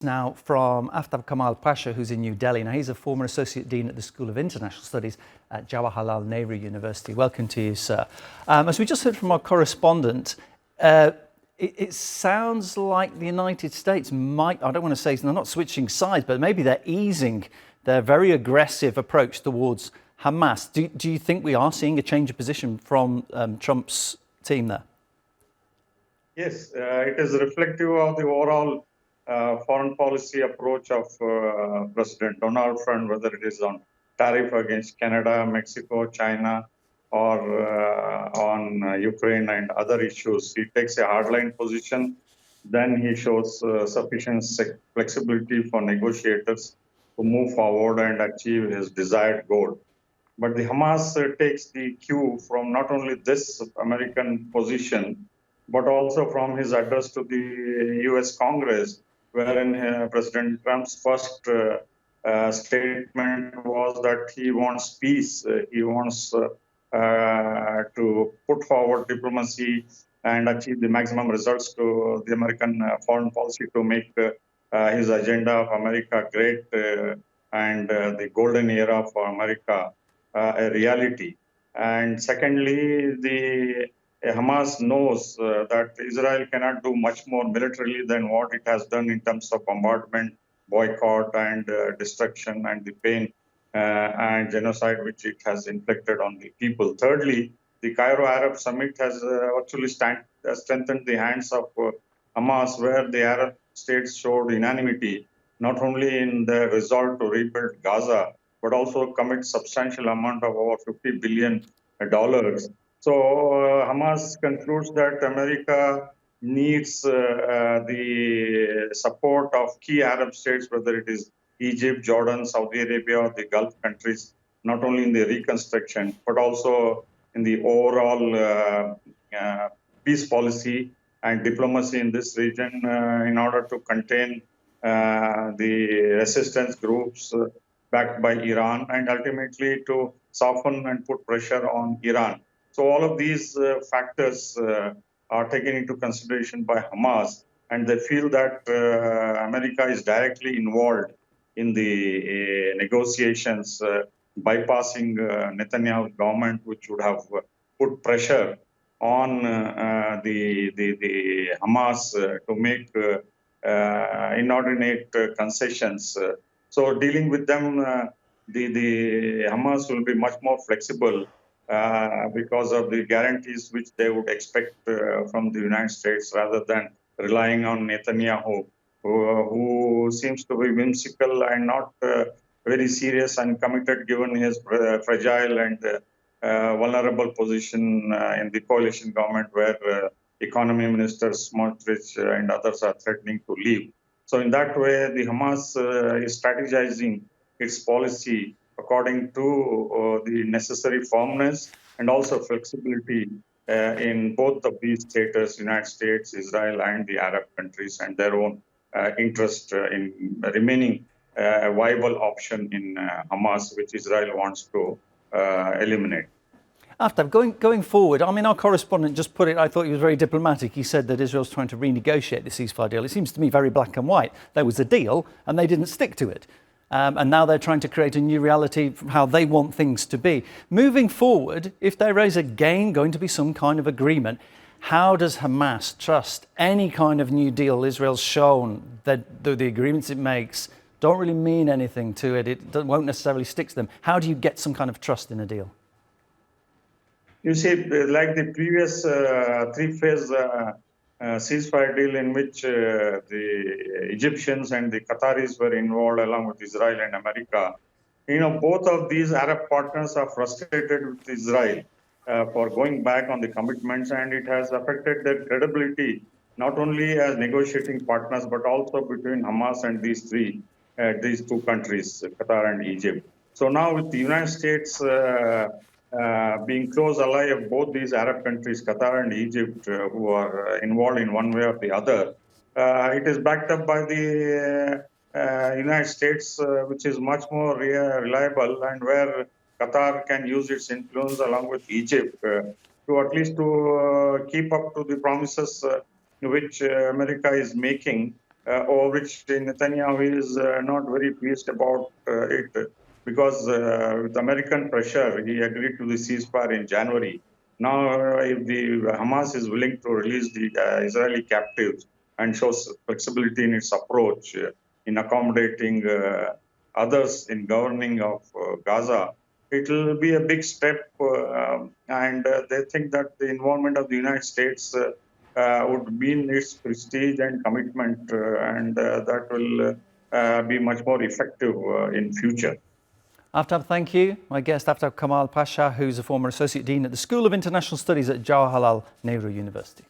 Now from Aftab Kamal Pasha, who's in New Delhi. Now, he's a former Associate Dean at the School of International Studies at Jawaharlal Nehru University. Welcome to you, sir. As we just heard from our correspondent, it sounds like the United States might, I don't want to say they're not switching sides, but maybe they're easing their very aggressive approach towards Hamas. Do you think we are seeing a change of position from Trump's team there? Yes, it is reflective of the overall foreign policy approach of President Donald Trump, whether it is on tariff against Canada, Mexico, China, or on Ukraine and other issues. He takes a hardline position, then he shows sufficient flexibility for negotiators to move forward and achieve his desired goal. But the Hamas takes the cue from not only this American position, but also from his address to the U.S. Congress, wherein President Trump's first statement was that he wants peace. He wants to put forward diplomacy and achieve the maximum results to the American foreign policy to make his agenda of America great and the golden era for America a reality. And secondly, the Hamas knows that Israel cannot do much more militarily than what it has done in terms of bombardment, boycott, and destruction, and the pain and genocide which it has inflicted on the people. Thirdly, the Cairo Arab Summit has actually strengthened the hands of Hamas, where the Arab states showed unanimity, not only in their resolve to rebuild Gaza, but also commit substantial amount of over $50 billion. So Hamas concludes that America needs the support of key Arab states, whether it is Egypt, Jordan, Saudi Arabia, or the Gulf countries, not only in the reconstruction, but also in the overall peace policy and diplomacy in this region in order to contain the resistance groups backed by Iran and ultimately to soften and put pressure on Iran. So all of these factors are taken into consideration by Hamas, and they feel that America is directly involved in the negotiations, bypassing Netanyahu's government, which would have put pressure on the Hamas to make inordinate concessions. So dealing with them, the Hamas will be much more flexible because of the guarantees which they would expect from the United States, rather than relying on Netanyahu, who seems to be whimsical and not very serious and committed, given his fragile and vulnerable position in the coalition government, where economy minister Smotrich and others are threatening to leave. So in that way, the Hamas is strategizing its policy according to the necessary firmness and also flexibility in both of these states, United States, Israel, and the Arab countries, and their own interest in remaining a viable option in Hamas, which Israel wants to eliminate. Aftab, going forward, I mean, our correspondent just put it, I thought he was very diplomatic. He said that Israel's trying to renegotiate the ceasefire deal. It seems to me very black and white. There was a deal and they didn't stick to it. And now they're trying to create a new reality from how they want things to be. Moving forward, if there is again going to be some kind of agreement, how does Hamas trust any kind of new deal? Israel's shown that the agreements it makes don't really mean anything to it. It won't necessarily stick to them. How do you get some kind of trust in a deal? You see, like the previous three-phase ceasefire deal in which the Egyptians and the Qataris were involved along with Israel and America, both of these Arab partners are frustrated with Israel for going back on the commitments, and it has affected their credibility, not only as negotiating partners, but also between Hamas and these two countries, Qatar and Egypt. So now with the United States being close ally of both these Arab countries, Qatar and Egypt, who are involved in one way or the other, it is backed up by the United States, which is much more reliable, and where Qatar can use its influence along with Egypt to at least to keep up to the promises which America is making over which Netanyahu is not very pleased about it, because with American pressure, he agreed to the ceasefire in January. Now, if the Hamas is willing to release the Israeli captives and shows flexibility in its approach in accommodating others in governing of Gaza, it will be a big step, and they think that the involvement of the United States would mean its prestige and commitment, and that will be much more effective in future. Aftab, thank you. My guest, Aftab Kamal Pasha, who's a former Associate Dean at the School of International Studies at Jawaharlal Nehru University.